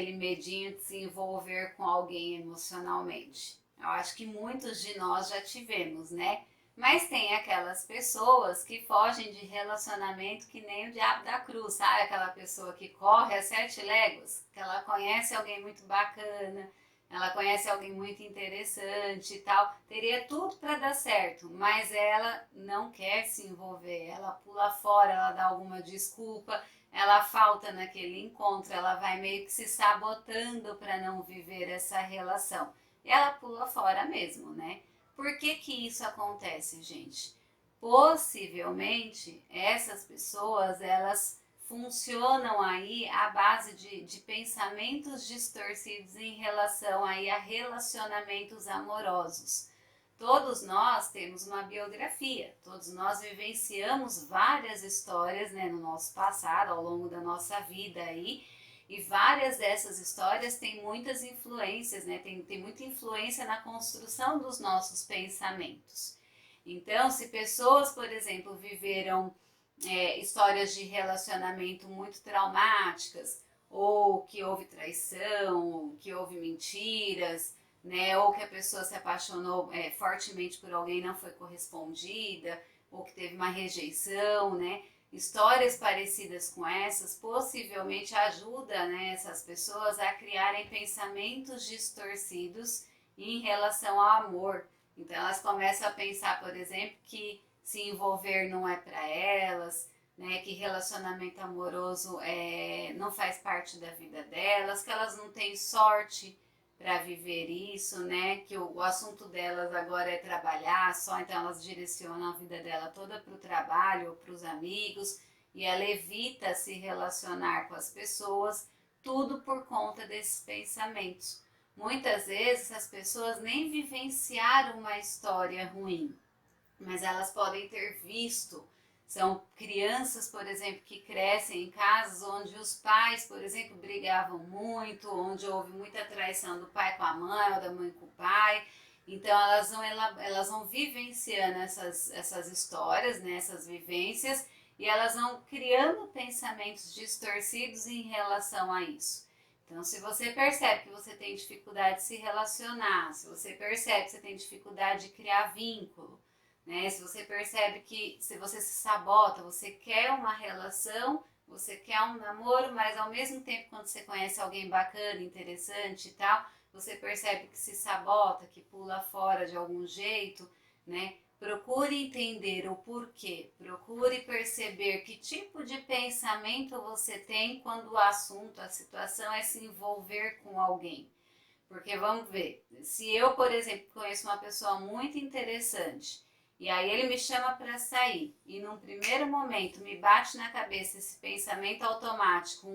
aquele medinho de se envolver com alguém emocionalmente. Eu acho que muitos de nós já tivemos, né? Mas tem aquelas pessoas que fogem de relacionamento que nem o diabo da cruz, sabe? Aquela pessoa que corre a 7 léguas, que ela conhece alguém muito bacana, ela conhece alguém muito interessante e tal, teria tudo para dar certo, mas ela não quer se envolver, ela pula fora, ela dá alguma desculpa, ela falta naquele encontro, ela vai meio que se sabotando para não viver essa relação. E ela pula fora mesmo, né? Por que que isso acontece, gente? Possivelmente essas pessoas, elas funcionam aí à base de pensamentos distorcidos em relação aí a relacionamentos amorosos. Todos nós temos uma biografia, todos nós vivenciamos várias histórias, né, no nosso passado, ao longo da nossa vida aí, e várias dessas histórias têm muitas influências, né, tem muita influência na construção dos nossos pensamentos. Então, se pessoas, por exemplo, viveram histórias de relacionamento muito traumáticas, ou que houve traição, ou que houve mentiras, né? Ou que a pessoa se apaixonou fortemente por alguém e não foi correspondida, ou que teve uma rejeição, né? Histórias parecidas com essas possivelmente ajudam, né, essas pessoas a criarem pensamentos distorcidos em relação ao amor. Então elas começam a pensar, por exemplo, que se envolver não é para elas, né, que relacionamento amoroso não faz parte da vida delas, que elas não têm sorte para viver isso, né, que o assunto delas agora é trabalhar só, então elas direcionam a vida dela toda para o trabalho ou para os amigos, e ela evita se relacionar com as pessoas, tudo por conta desses pensamentos. Muitas vezes as pessoas nem vivenciaram uma história ruim, mas elas podem ter visto. São crianças, por exemplo, que crescem em casas onde os pais, por exemplo, brigavam muito, onde houve muita traição do pai com a mãe ou da mãe com o pai. Então elas vão vivenciando essas histórias, né, essas vivências, e elas vão criando pensamentos distorcidos em relação a isso. Então, se você percebe que você tem dificuldade de se relacionar, se você percebe que você tem dificuldade de criar vínculo, né? Se você percebe que se você se sabota, você quer uma relação, você quer um namoro, mas ao mesmo tempo quando você conhece alguém bacana, interessante e tal, você percebe que se sabota, que pula fora de algum jeito, né? Procure entender o porquê, procure perceber que tipo de pensamento você tem quando o assunto, a situação é se envolver com alguém. Porque vamos ver, se eu, por exemplo, conheço uma pessoa muito interessante e aí ele me chama para sair e num primeiro momento me bate na cabeça esse pensamento automático,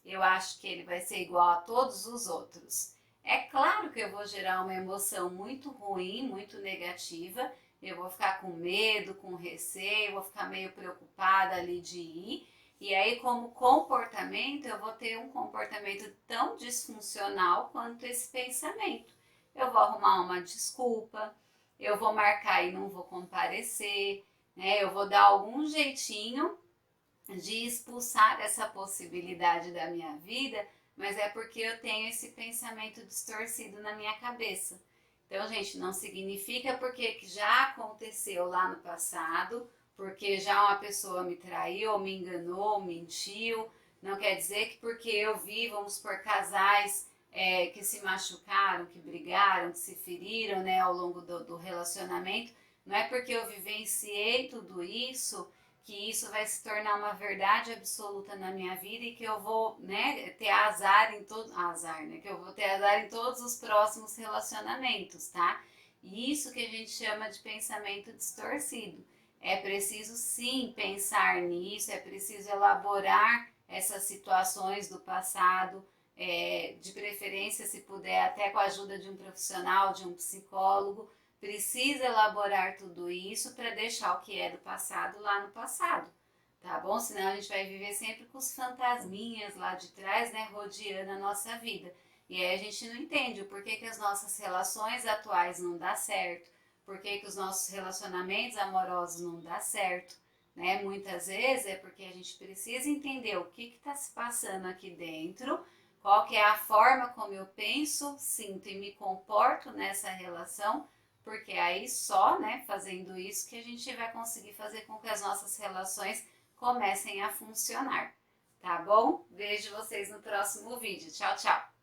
eu acho que ele vai ser igual a todos os outros. É claro que eu vou gerar uma emoção muito ruim, muito negativa, eu vou ficar com medo, com receio, vou ficar meio preocupada ali de ir. E aí, como comportamento, eu vou ter um comportamento tão disfuncional quanto esse pensamento. Eu vou arrumar uma desculpa, eu vou marcar e não vou comparecer, né? Eu vou dar algum jeitinho de expulsar essa possibilidade da minha vida, mas é porque eu tenho esse pensamento distorcido na minha cabeça. Então, gente, não significa porque já aconteceu lá no passado, porque já uma pessoa me traiu, me enganou, mentiu, não quer dizer que porque eu vi, vamos por casais que se machucaram, que brigaram, que se feriram, né, ao longo do relacionamento, não é porque eu vivenciei tudo isso que isso vai se tornar uma verdade absoluta na minha vida e que eu vou, né, ter azar em todo azar, né, que eu vou ter azar em todos os próximos relacionamentos, tá? E isso que a gente chama de pensamento distorcido. É preciso sim pensar nisso, é preciso elaborar essas situações do passado, de preferência, se puder, até com a ajuda de um profissional, de um psicólogo. Precisa elaborar tudo isso para deixar o que é do passado lá no passado, tá bom? Senão a gente vai viver sempre com os fantasminhas lá de trás, né, rodeando a nossa vida. E aí a gente não entende o porquê que as nossas relações atuais não dão certo, porquê que os nossos relacionamentos amorosos não dão certo, né? Muitas vezes é porque a gente precisa entender o que está se passando aqui dentro Qual que é a forma como eu penso, sinto e me comporto nessa relação, porque aí só, né, fazendo isso que a gente vai conseguir fazer com que as nossas relações comecem a funcionar, tá bom? Vejo vocês no próximo vídeo. Tchau, tchau!